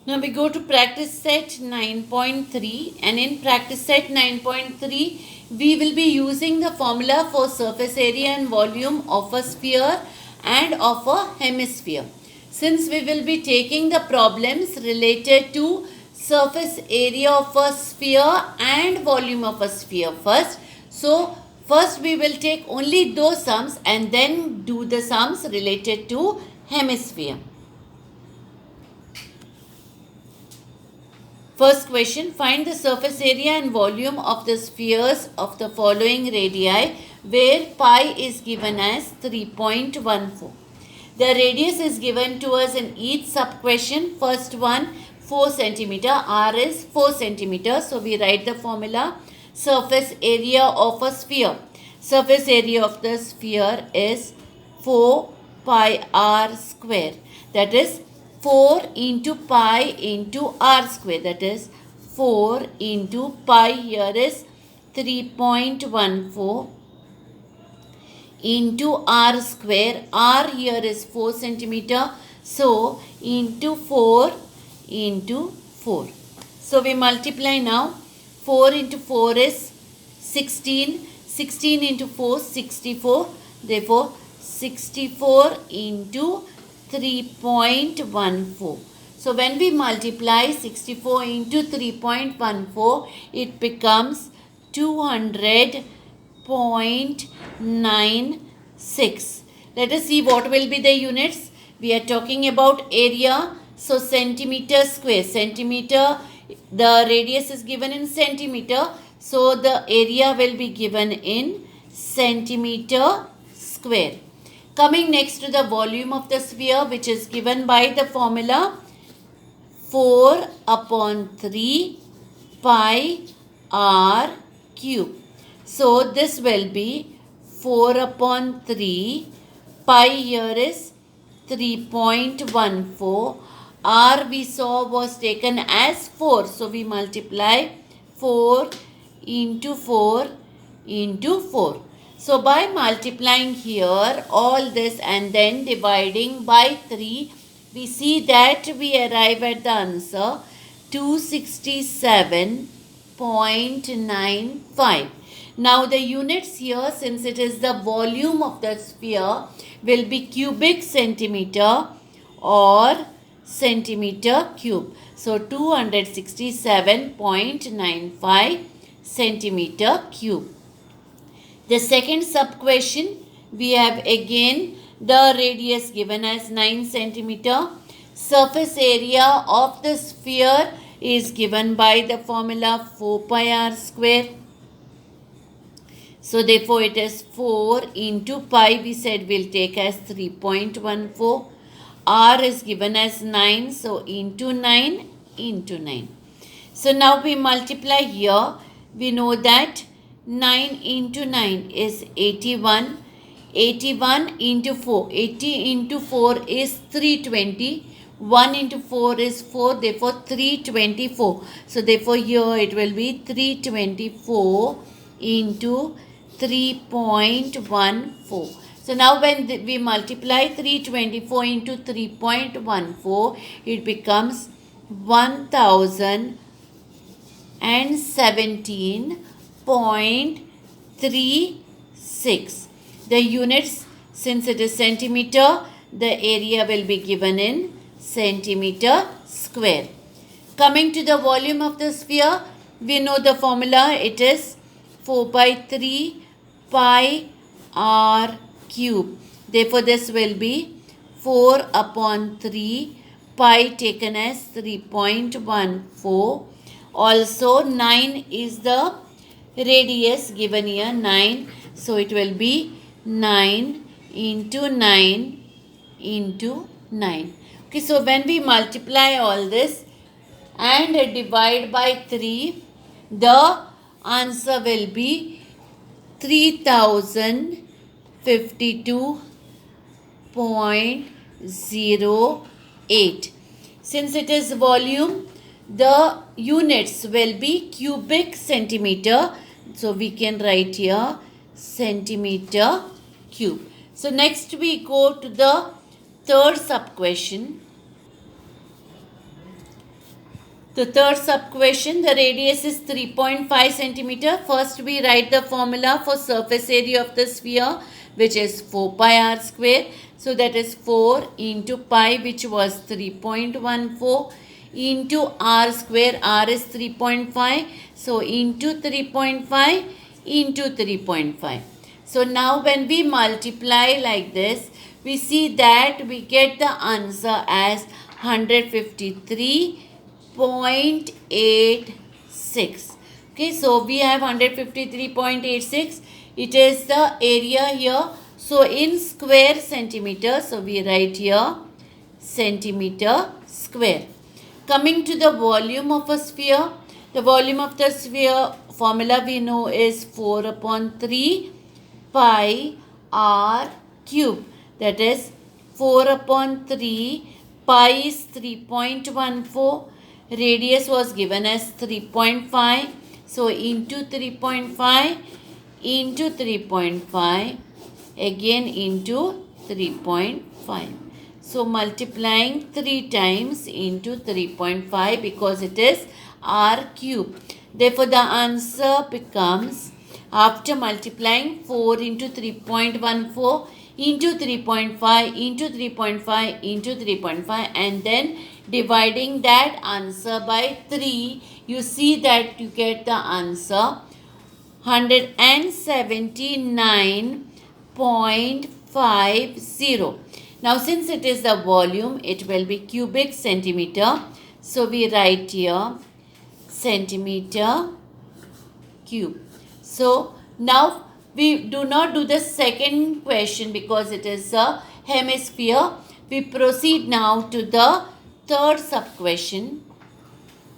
Now we go to practice set 9.3, and in practice set 9.3 we will be using the formula for surface area and volume of a sphere and of a hemisphere. Since we will be taking the problems related to surface area of a sphere and volume of a sphere first, so first we will take only those sums and then do the sums related to hemisphere. First question, find the surface area and volume of the spheres of the following radii where pi is given as 3.14. The radius is given to us in each sub question. First one 4 centimeter, r is 4 centimeter. So we write the formula surface area of a sphere. Surface area of the sphere is 4 pi r square. That is 4 into pi into r square, that is 4 into pi here is 3.14 into r square, r here is 4 centimeter, so into 4 into 4. So we multiply now, 4 into 4 is 16, 16 into 4 64, therefore 64 into 3.14. So when we multiply 64 into 3.14, it becomes 200.96. Let us see what will be the units. We are talking about area. So centimeter square. Centimeter, the radius is given in centimeter. So the area will be given in centimeter square. Coming next to the volume of the sphere, which is given by the formula 4 upon 3 pi r cube. So this will be 4 upon 3 pi here is 3.14. R we saw was taken as 4. So we multiply 4 into 4 into 4. So by multiplying here all this and then dividing by 3, we see that we arrive at the answer 267.95. Now the units here, since it is the volume of the sphere, will be cubic centimeter or centimeter cube. So 267.95 centimeter cube. The second sub question, we have again the radius given as 9 centimeter. Surface area of the sphere is given by the formula 4 pi r square. So therefore it is 4 into pi, we said we'll take as 3.14. R is given as 9, so into 9 into 9. So now we multiply here. We know that 9 into 9 is 81. 81 into 4. 80 into 4 is 320. 1 into 4 is 4. Therefore 324. So therefore here it will be 324 into 3.14. So now when we multiply 324 into 3.14, it becomes 1017.36. The units, since it is centimeter, the area will be given in centimeter square. Coming to the volume of the sphere, we know the formula. It is 4 by 3 pi r cube. Therefore this will be 4 upon 3 pi taken as 3.14. Also 9 is the radius given here, 9. So it will be 9 into 9 into 9. Okay, so when we multiply all this and divide by 3, the answer will be 3052.08. Since it is volume, the units will be cubic centimeter. So we can write here centimeter cube. So next we go to the third sub question. The third sub question, the radius is 3.5 centimeter. First we write the formula for surface area of the sphere, which is 4 pi r square. So that is 4 into pi, which was 3.14, into r square. R is 3.5. So into 3.5 into 3.5. So now when we multiply like this, we see that we get the answer as 153.86. Okay, so we have 153.86. It is the area here. So in square centimeter, so we write here centimeter square. Coming to the volume of a sphere, the volume of the sphere formula we know is 4 upon 3 pi r cube. That is 4 upon 3 pi is 3.14. Radius was given as 3.5. So into 3.5 into 3.5 again into 3.5. So multiplying 3 times into 3.5 because it is r cube. Therefore the answer becomes, after multiplying 4 into 3.14 into 3.5 into 3.5 into 3.5 and then dividing that answer by 3, you see that you get the answer 179.50. Now since it is the volume, it will be cubic centimeter. So we write here centimeter cube. So now we do not do the second question because it is a hemisphere. We proceed now to the third sub question.